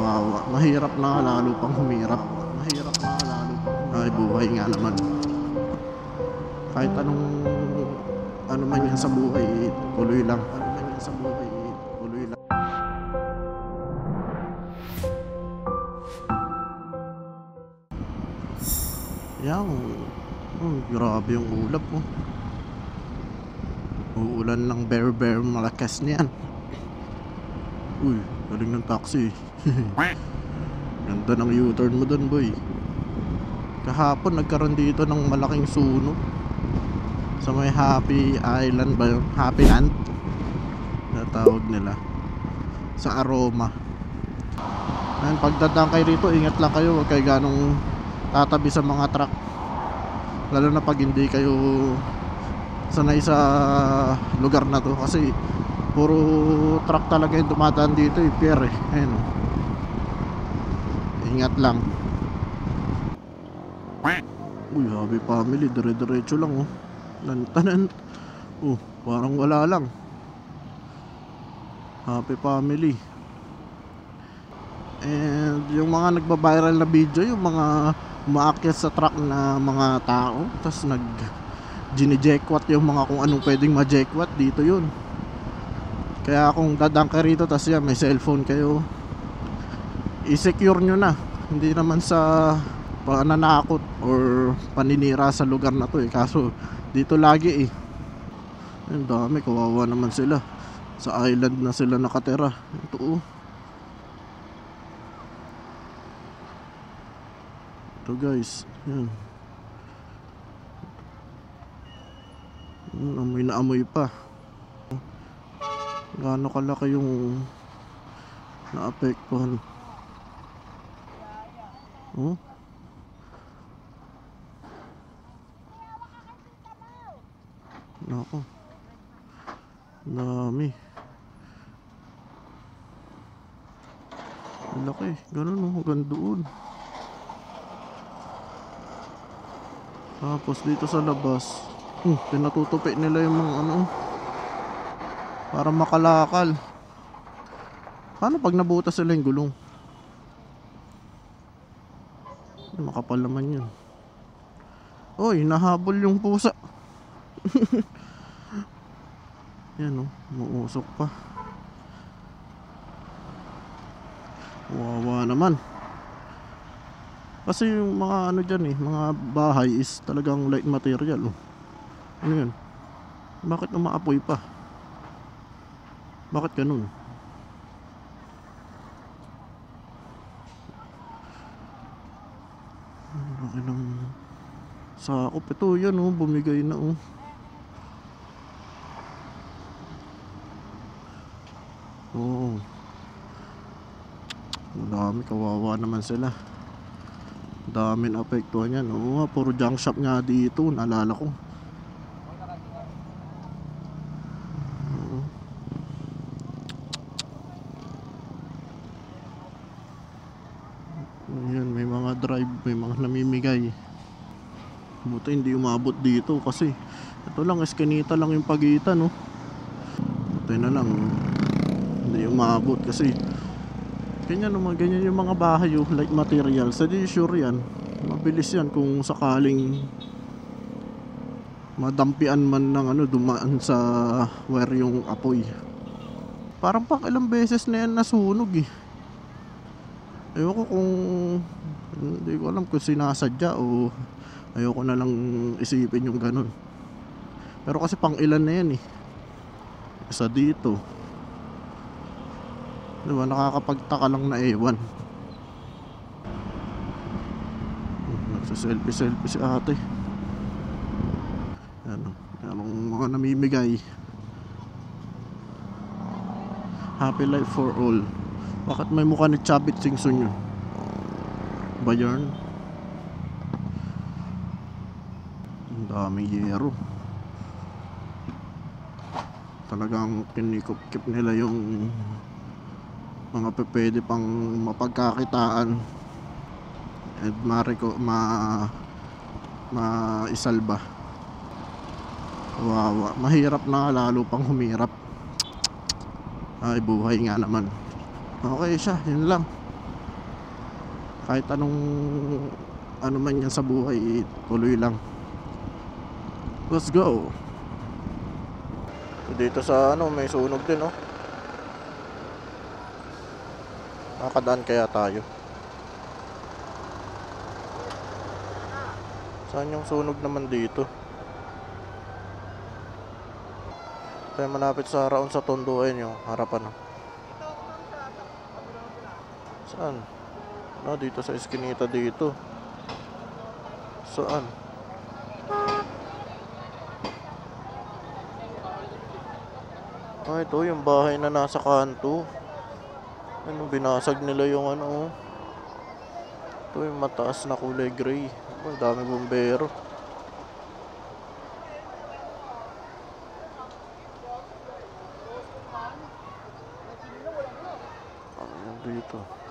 Kawawa. Mahirap na lalo pang humirap. Mahirap na lalo pang ay buhay nga naman. Kahit anong ano man yan sa buhay, tuloy lang. Ano man yan sa buhay, tuloy lang. Yan. Grabe yung ulap mo. Uulan ng bear malakas niyan. Uy, galing ng taxi. Ganda ng U-turn mo dun, boy. Kahapon nagkaroon dito ng malaking sunog sa may Happy Island ba yun? Happy Land na tawag nila, sa Aroma. Ayan, pagdadaan kayo rito, ingat lang kayo. Huwag kayo ganong tatabi sa mga truck, lalo na pag hindi kayo sanay sa lugar na to. Kasi puro truck talaga yung dumadaan dito, pier eh. Ayan, oh. Ingat lang. Uy, Happy Family, dire-diretso lang, oh. Lantanan. Parang wala lang. Happy Family. And yung mga nagba-viral na video, yung mga umaakyat sa truck na mga tao, tapos gini-jackwat yung mga kung anong pwedeng ma-jackwat, dito yun. Kaya kung dadang kayo rito, tapos yan, may cellphone kayo, i-secure nyo na. Hindi naman sa pananakot or paninira sa lugar na to eh. Kaso dito lagi eh. Ang dami, kawawa naman sila. Sa island na sila nakatira. Ito, oh. Ito guys, yan. Amoy na amoy pa. Gaano kalaki yung naapektuhan. Oh. Nako. Dami. Ang laki, ganun, oh, hanggang doon. Tapos dito sa labas, pinatutupi nila yung mga ano, para makalakal. Paano pag nabutas sila yung gulong? Makapal naman yun. Oy, nahabol yung pusa. Yan, oh, muusok pa. Wawa naman. Kasi yung mga ano dyan eh, mga bahay is talagang light material, oh. Ano yun? Bakit umaapoy pa? Bakit ganun? Laki ng sakop. Ito yan, oh, bumigay na, oh. Oo. Dami, kawawa naman sila. Dami na apektuhan yan. Oo nga, puro junk shop nga dito, naalala ko. Oo. Ayan, may mga drive, may mga namimigay. Buti hindi umabot dito kasi ito lang, eskinita lang yung pagitan, no. Ito na lang, hindi umabot kasi ganyan naman, ganyan yung mga bahay, oh, light material. Sa di sure yan, mabilis yan kung sakaling madampian man ng ano, dumaan sa wire yung apoy. Parang pang ilang beses na yan nasunog eh. Ewan ko kung, hindi ko alam kung sinasadya o ayoko na lang isipin yung ganun. Pero kasi pang ilan na yan eh. Isa dito, diba, nakakapagtaka lang na ewan. Nagsaselfie si ate. Ano, anong mga namimigay. Happy life for all. Bakit may mukha ni Chabit Singson yun? Ba yun? Ang daming yero. Talagang kinikop-kip nila yung mga pwede pang mapagkakitaan at maisalba. Wawa. Mahirap na lalo pang humirap. Ay buhay nga naman. Okay siya, yun lang. Kahit anong ano man yan sa buhay, tuloy lang. Let's go. Dito sa ano, may sunog din, oh. Nakakadaan kaya tayo? Saan yung sunog naman dito? Tayo malapit sa haraon sa Tondo, ayun yung harapan, oh. Saan? No, dito sa eskinita dito. Saan? Ah, ito yung bahay na nasa kanto. Ano, binasag nila yung ano, oh. Ito yung mataas na kulay gray. Ang dami bumbero. Ano dito?